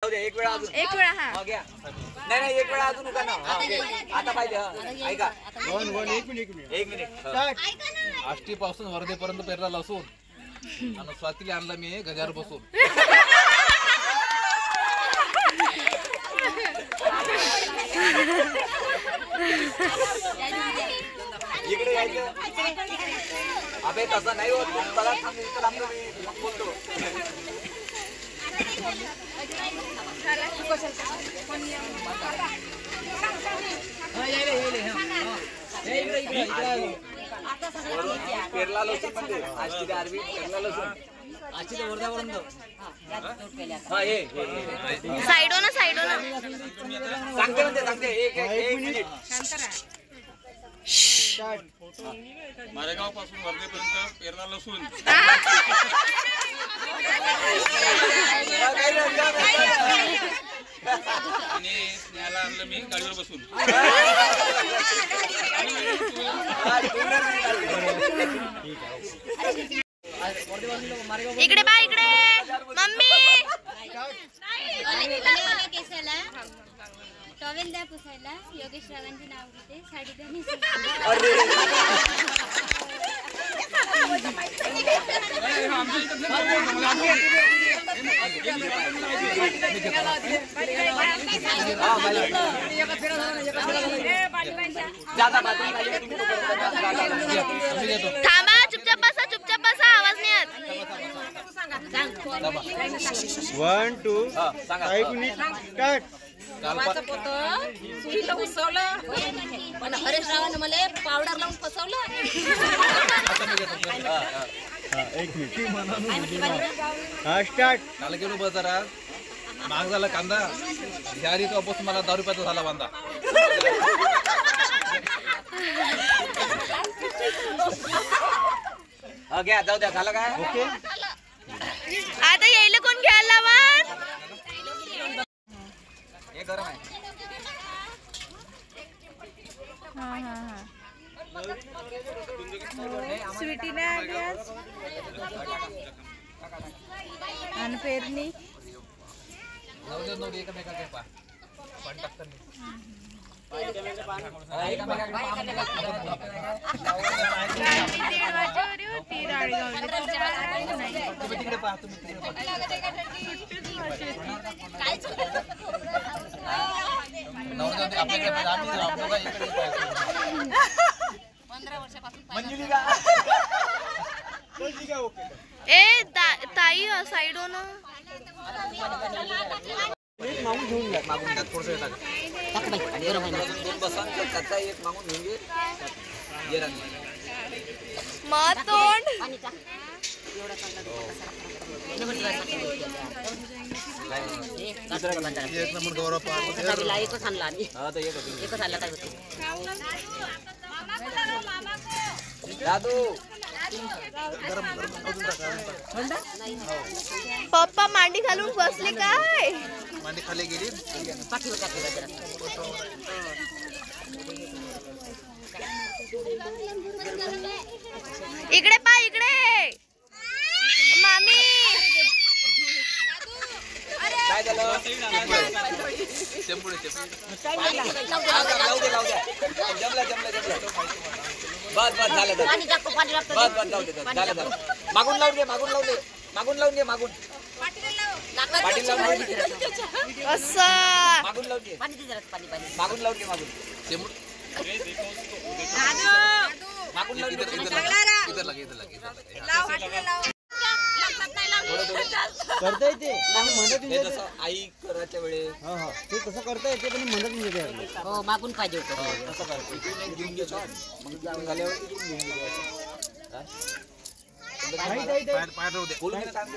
जाऊ दे एक वेळा अजून हा घ्या नाही एक वेळा अजून उका ना आता पाहिजे ऐका 1 मिनिट आष्टी पासून वर्धेपर्यंत पेरला लसूण आणि स्वातीला आणला मी गजार बसून इकडे यायचं अबे तसं नाही होत बघा बोलतो पेरला लसूण म्हणजे आजची गारवी पेरला लसूण आजची वर्धापर्यंत साइडो ना सांगते एक मिनिट मारेगाव पासून वर्धेपर्यंत पेरला लसूण आणि स्नेहाला आणलं मी गाडीवर बसून इकडे बा इकडे मम्मी टॉवेल द्या पुसायला योगेश रावांची नाव घेते साडी द्या थांबा चुपचाप बसा आवाज नाही येत 1 2 5 मिनिट स्टार्ट माझं पोत सुईला उसवलं पण हरेश रावानं मला पावडर लावून फसवलं एक मिनिट हा स्टार्ट काल गेलो बाजारात महाग झाला कांदा यारी तो बस मला 10 रुपयाचा झाला बांधा घ्या जाऊ द्या झालं काय ओके आता यायला कोण घ्यायला लावा हे गरम आहे स्वीटी ने आली आज आणि पेरणी एकमेकाचे पण टाकतात ए ताई साइड हो ना मागून घेऊन घ्या मागून त्यात थोडंसं दोन बसा त्याचा एक मागून घेऊन घे मग तोंड एक नंबर गौरव एकच आणला एकच आणला काय होते दादू पप्पा मांडी घालून बसले काय मांडी खाली गेली पाठीवर टाकले इकडे पा इकडे मामी काय झालं टेम्पुडे लावू दे जमलं बस झालं बस जाऊ दे झालं मागून लावून घे मागून लावून घे पाटील लावून घे असं मागून लावून घे मागून लावून घे मागून करता येते म्हणत जसं आई करायच्या वेळेस ते तसं करता येते पण म्हणत नाही हो मागून पाहिजे होतं तसं करतो इकडून घेऊन घे मग जाऊन झाल्यावर इकडून घेऊन घे बोलून घे काम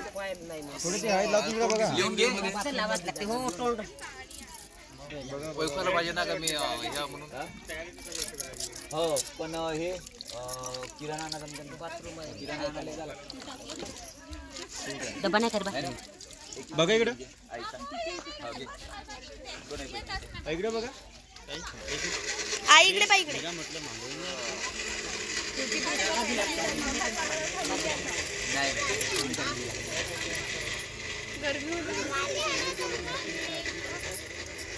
नाही थोडी ती हाईट लावून घ्या बघा लिहून घे लावाच लागते हो टोल्ड ओळखायला पाहिजे ना का मी ह्या म्हणून हो पण हे किराणा आणायला बाथरूम किराणा आणायला झाला डबा नाही कर बघा इकडं इकडे बघा आई इकडे पा इकडे नाही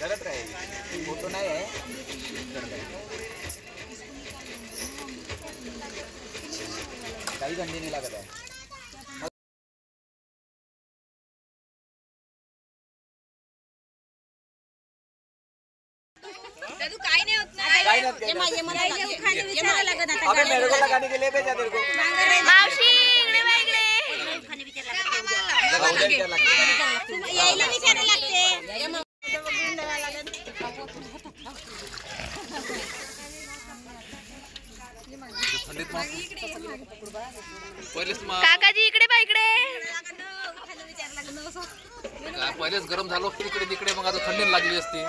करत राहील फोटो नाही आहे काही गंदी नाही लागत आहे काही नाही होत काही नाही होत काय. अबे मेरे को लगाने के लिए भेजा तेरे को मावशी इकडे बघ इकडे. जगा उद्या विचार लागते यायला विचारायला लागते थंडीत मग पहिलेच मग काकाजी इकडे बघ इकडे. पहिलेच गरम झालो तिकडे तिकडे मग आता थंडी लागली असते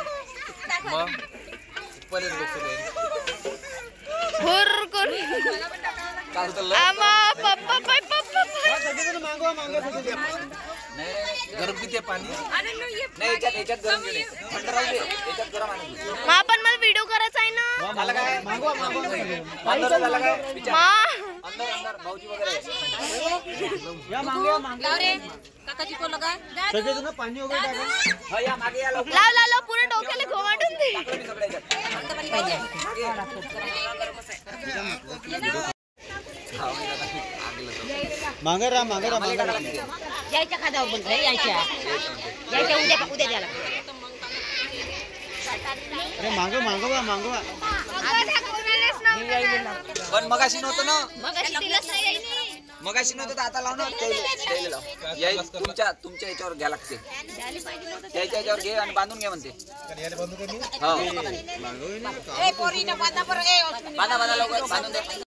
मग पहिलेच बसले हुर कर. काल तर आमा पप्पा पाय पप्पा पाय. मागवा मागवा गरम किती आहे पाणी नाही याच्यात गरम घेऊन ये. थंड राहू दे याच्यात गरम आणून दे. मा पण मला व्हिडिओ करायचा आहे ना. झालं काय अंदर झालं काय विचार मा अंदर भाऊजी वगैरे या मागवा मागवा लाव रे काकाजी को लगा सगळेजण पाणी वगैरे टाका हा या मागे या लवकर लाव लाव लाव पुरे डोक्याला घोमाटून दे. टाकलं मी सगळ्या याच्यात. मागे राहा मागे राहा मागे राहा यायच्या खाद्यावर बंद रे यायच्या उद्या द्यायला अरे मागवा मागवा मागवा पण मगाशी नव्हतं ना मगाशी दिलंच नाही यायनी. मगाशी नव्हतं तर आता लाव ना त्याला लाव याय तुमच्या याच्यावर घ्या लागते त्याच्या याच्यावर घे आणि बांधून घ्या म्हणते हो ए पोरीनं बांधा बरं ए बांधा लवकर बांधून दे